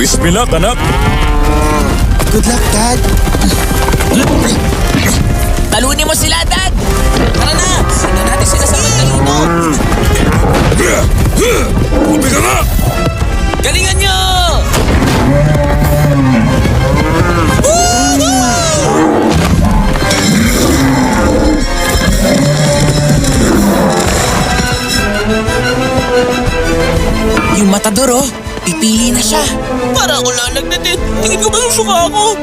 Wish me luck, anak. Good luck, Dad. Talunin mo sila, Dad! Tara na! Tignan natin sila sa magtalino! Buti ka nga! Galingan nyo! Yung matador, oh. Pipili na siya. Para ako lalagnatin. Tingin ko ba susuka ako?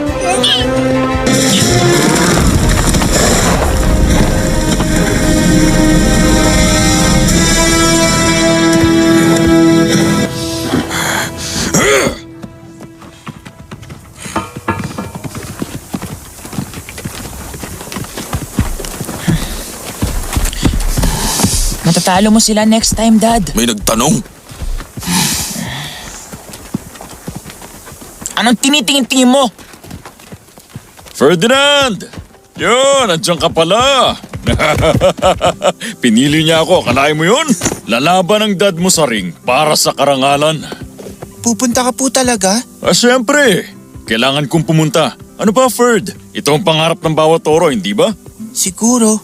Matatalo mo sila next time, Dad. May nagtanong. Anong tinitingin-tingin mo? Ferdinand! Yun, nandiyan ka pala. Pinili niya ako, kalahin mo yun? Lalaban ang dad mo sa ring para sa karangalan. Pupunta ka po talaga? Siyempre, kailangan kong pumunta. Ano ba, Ferd? Ito ang pangarap ng bawat toro, hindi ba? Siguro.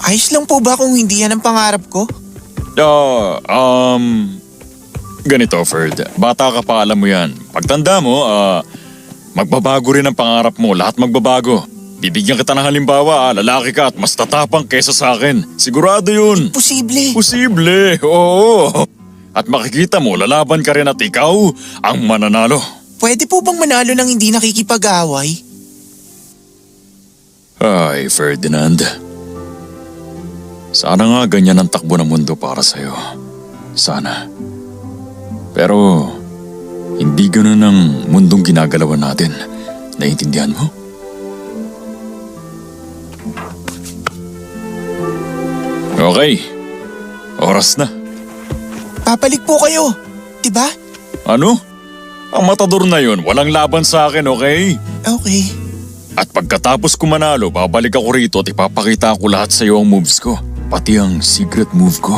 Ayos lang po ba kung hindi yan ang pangarap ko? Ganito, Ferd. Bata ka pa, alam mo yan. Pagtanda mo, magbabago rin ang pangarap mo. Lahat magbabago. Bibigyan kita ng halimbawa, lalaki ka at mas tatapang kesa sa akin. Sigurado yun. Posible. Posible, oo. At makikita mo, lalaban ka rin at ikaw ang mananalo. Pwede po bang manalo ng hindi nakikipag-away? Ay, Ferdinand. Sana nga ganyan ang takbo ng mundo para sa'yo. Sana. Pero, hindi ganun ang mundong ginagalawan natin. Naiintindihan mo? Okay. Oras na. Papalik po kayo. Diba? Ano? Ang matador na yun, walang laban sa akin, okay? Okay. At pagkatapos ko manalo, babalik ako rito at ipapakita ko lahat sa iyo ang moves ko. Pati ang secret move ko.